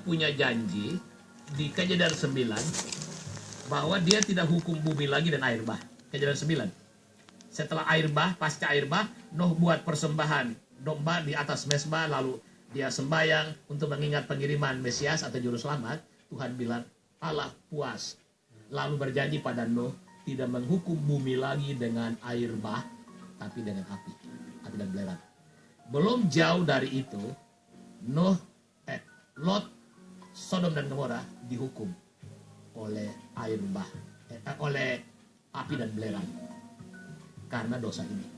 punya janji di Kejadian 9 bahwa dia tidak hukum bumi lagi dan air bah. Kejadian 9. Setelah air bah, pasca air bah, Nuh buat persembahan domba di atas mezbah, lalu dia sembahyang untuk mengingat pengiriman Mesias atau Juru Selamat. Tuhan bilang, Allah puas. Lalu berjanji pada Nuh, tidak menghukum bumi lagi dengan air bah, tapi dengan api dan belerang. Belum jauh dari itu, Lot, Sodom dan Gomora dihukum oleh air bah, oleh api dan belerang karena dosa ini.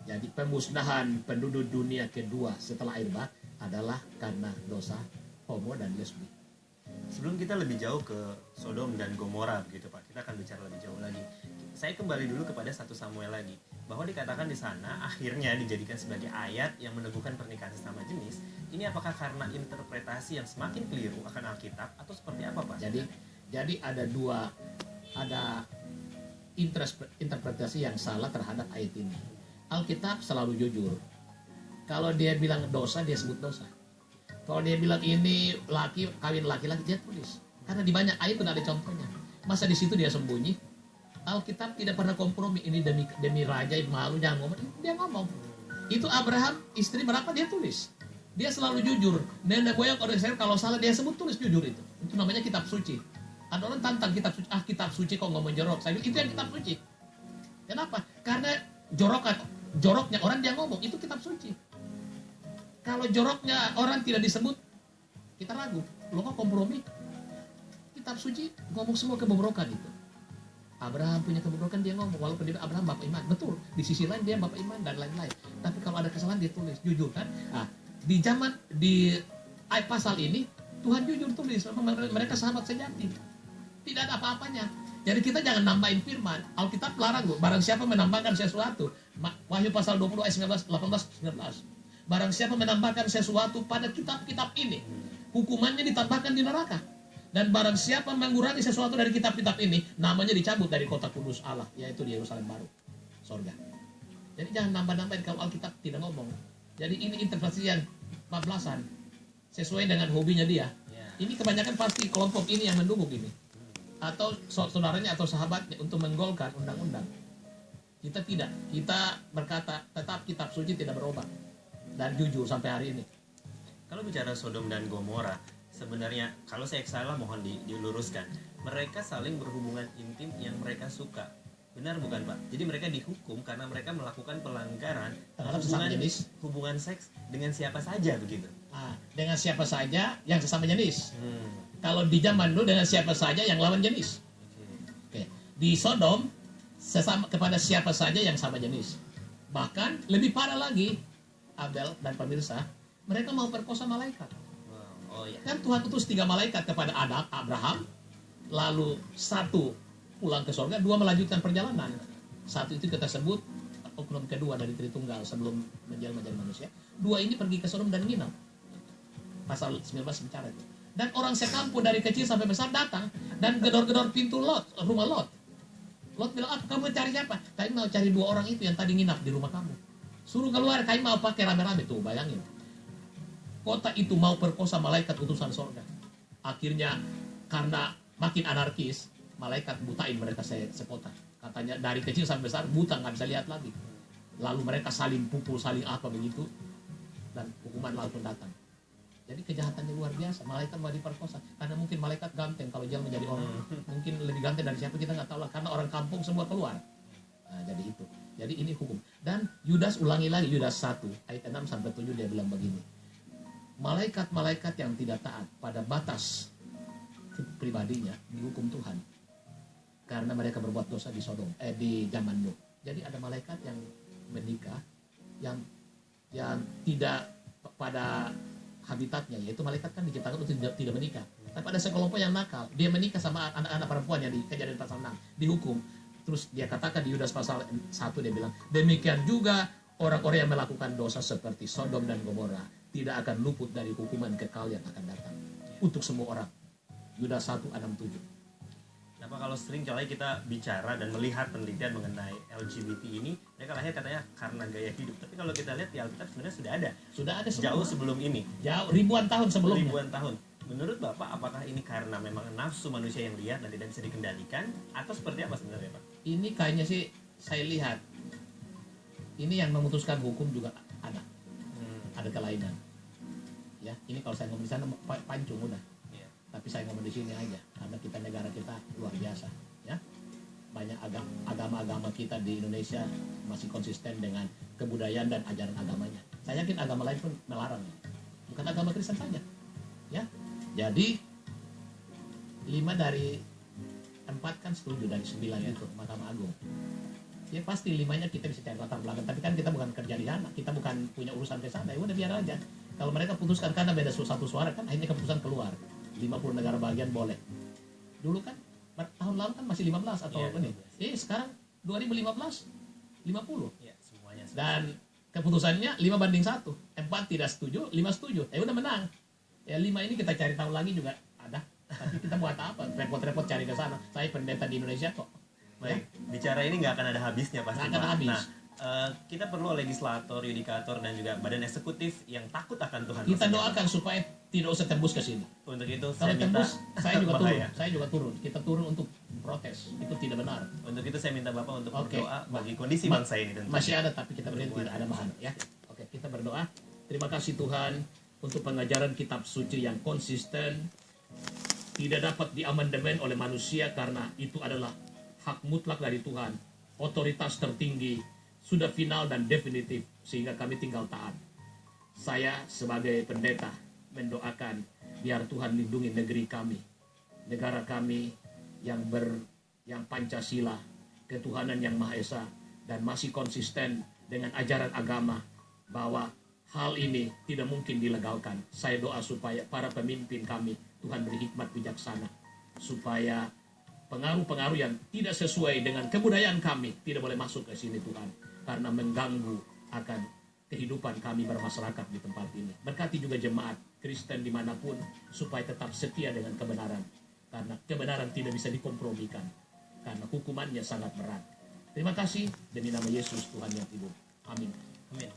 Jadi pemusnahan penduduk dunia kedua setelah air bah adalah karena dosa homo dan lesbi. Sebelum kita lebih jauh ke Sodom dan Gomora begitu Pak, kita akan bicara lebih jauh lagi. Saya kembali dulu kepada 1 Samuel lagi, bahwa dikatakan di sana akhirnya dijadikan sebagai ayat yang meneguhkan pernikahan sesama jenis. Ini apakah karena interpretasi yang semakin keliru akan Alkitab atau seperti apa Pak? Jadi ada interpretasi yang salah terhadap ayat ini. Alkitab selalu jujur. Kalau dia bilang dosa, dia sebut dosa. Kalau dia bilang ini laki kawin laki-laki, dia tulis. Karena di banyak ayat pun ada contohnya. Masa di situ dia sembunyi? Alkitab tidak pernah kompromi. Ini demi raja, malu jangan ngomong. Dia ngomong. Itu Abraham, istri berapa dia tulis. Dia selalu jujur. Nenek moyang orang Israel kalau salah dia sebut, tulis jujur itu. Itu namanya kitab suci. Ada orang tantang kitab suci. Kitab suci kok ngomong jorok. Saya bilang itu yang kitab suci. Kenapa? Karena joroknya orang dia ngomong. Itu kitab suci. Kalau joroknya orang tidak disebut, kita ragu. Lo kok kompromi? Kitab suci ngomong semua kebobrokan itu. Abraham punya kebobrokan dia ngomong, walaupun dia Abraham bapak iman. Betul, di sisi lain dia bapak iman dan lain-lain. Tapi kalau ada kesalahan dia tulis, jujur kan? Di ayat pasal ini Tuhan jujur tulis, mereka sahabat sejati. Tidak ada apa-apanya. Jadi kita jangan nambahin firman. Alkitab larang loh, barang siapa menambahkan sesuatu. Wahyu pasal 20 ayat 19, 18, 19. Barang siapa menambahkan sesuatu pada kitab-kitab ini, hukumannya ditambahkan di neraka. Dan barang siapa mengurangi sesuatu dari kitab-kitab ini, namanya dicabut dari kota kudus Allah, yaitu di Yerusalem baru, sorga. Jadi jangan nambah-nambahin kalau Alkitab tidak ngomong. Jadi ini interpretasi yang 14-an, sesuai dengan hobinya dia. Ini kebanyakan pasti kelompok ini yang mendukung ini. Atau saudaranya atau sahabatnya untuk menggolkan undang-undang. Kita tidak. Kita berkata tetap kitab suci tidak berubah. Dan jujur sampai hari ini. Kalau bicara Sodom dan Gomora, sebenarnya kalau saya salah mohon diluruskan. Mereka saling berhubungan intim yang mereka suka. Benar bukan Pak? Jadi mereka dihukum karena mereka melakukan pelanggaran hubungan seks dengan siapa saja begitu. Dengan siapa saja yang sesama jenis. Kalau di zaman dulu dengan siapa saja yang lawan jenis. Oke. Di Sodom kepada siapa saja yang sama jenis. Bahkan lebih parah lagi, Abel dan pemirsa, mereka mau perkosa malaikat. Kan Tuhan utus 3 malaikat kepada Abraham, lalu 1 pulang ke surga, 2 melanjutkan perjalanan. 1 itu kita sebut oknum kedua dari Tritunggal sebelum menjelma menjadi manusia. 2 ini pergi ke Sodom dan nginap. Pasal 19 bicara itu. Dan orang sekampung dari kecil sampai besar datang dan gedor-gedor pintu rumah Lot. Lot bilang, kamu cari siapa? Kami mau cari 2 orang itu yang tadi nginap di rumah kamu. Suruh keluar, kami mau pakai rame-rame. Tuh, bayangin. Kota itu mau perkosa malaikat utusan sorga. Akhirnya, karena makin anarkis, malaikat butain mereka sekota. Katanya, dari kecil sampai besar, buta, nggak bisa lihat lagi. Lalu mereka saling pukul, saling apa begitu. Dan hukuman langsung datang. Jadi kejahatannya luar biasa. Malaikat mau diperkosa. Karena mungkin malaikat ganteng. Kalau dia menjadi orang, mungkin lebih ganteng dari siapa, kita nggak tahu lah. Karena orang kampung semua keluar. Nah, jadi itu. Jadi ini hukum. Dan Yudas ulangi lagi, Yudas 1 ayat 6-7 dia bilang begini. Malaikat-malaikat yang tidak taat pada batas pribadinya dihukum Tuhan. Karena mereka berbuat dosa di Sodom, di zaman Nuh. Jadi ada malaikat yang menikah yang tidak pada habitatnya, yaitu malaikat kan diciptakan untuk tidak menikah. Tapi ada sekelompok yang nakal, dia menikah sama anak-anak perempuan yang di Kejadian pasal 6, dihukum. Terus dia katakan di Yudas pasal 1 dia bilang, demikian juga orang-orang yang melakukan dosa seperti Sodom dan Gomora tidak akan luput dari hukuman kekal yang akan datang untuk semua orang. Yudas 1:6-7. Kenapa kalau sering kali kita bicara dan melihat penelitian mengenai LGBT ini, mereka lahir katanya karena gaya hidup. Tapi kalau kita lihat di Alkitab sebenarnya sudah ada semua. Jauh sebelum ini. Jauh ribuan tahun sebelumnya. Ribuan tahun. Menurut Bapak, apakah ini karena memang nafsu manusia yang liar dan tidak bisa dikendalikan, atau seperti apa sebenarnya, Pak? Ini kayaknya sih saya lihat, ini yang memutuskan hukum juga ada kelainan. Ya, ini kalau saya ngomong di sana pancung udah. Iya. Tapi saya ngomong di sini aja, karena kita negara kita luar biasa. Ya, banyak agama-agama kita di Indonesia masih konsisten dengan kebudayaan dan ajaran agamanya. Saya yakin agama lain pun melarang, bukan agama Kristen saja. Ya, jadi 5 dari 4 kan setuju dari 9 itu Mahkamah Agung. Ya pasti 5-nya kita bisa cari latar belakang, tapi kan kita bukan kerja di sana, kita bukan punya urusan ke sana. Ya udah biar aja. Kalau mereka putuskan karena beda satu suara kan akhirnya keputusan keluar. 50 negara bagian boleh. Dulu kan tahun lalu kan masih 15 atau ini. Sekarang 2015 50. Ya, semuanya. Dan keputusannya 5-1. 4 tidak setuju, 5 setuju. Ya udah menang. Ya 5 ini kita cari tahu lagi juga ada. Tapi kita buat apa? Repot-repot cari ke sana. Saya pendeta di Indonesia kok. Baik, bicara ini nggak akan ada habisnya pasti. Nggak akan habis. Nah, kita perlu legislator, yudikator, dan juga badan eksekutif yang takut akan Tuhan. Kita doakan supaya tidak usah tembus ke sini. Untuk itu Kalau saya minta tembus, saya juga turun. bahaya. Saya juga turun. Kita turun untuk protes. Itu tidak benar. Untuk itu saya minta Bapak untuk Oke. berdoa bagi kondisi bangsa ini tentu. Masih ada, tapi kita berdiri tidak ada bahan. Ya, oke, kita berdoa. Terima kasih Tuhan untuk pengajaran kitab suci yang konsisten, tidak dapat diamandemen oleh manusia karena itu adalah hak mutlak dari Tuhan, otoritas tertinggi, sudah final dan definitif, sehingga kami tinggal taat. Saya sebagai pendeta mendoakan biar Tuhan lindungi negeri kami, negara kami yang Pancasila, ketuhanan yang Maha Esa, dan masih konsisten dengan ajaran agama bahwa hal ini tidak mungkin dilegalkan. Saya doa supaya para pemimpin kami, Tuhan beri hikmat bijaksana, supaya pengaruh-pengaruh yang tidak sesuai dengan kebudayaan kami tidak boleh masuk ke sini Tuhan, karena mengganggu akan kehidupan kami bermasyarakat di tempat ini. Berkati juga jemaat Kristen dimanapun supaya tetap setia dengan kebenaran, karena kebenaran tidak bisa dikompromikan, karena hukumannya sangat berat. Terima kasih demi nama Yesus Tuhan yang hidup. Amin. Amin.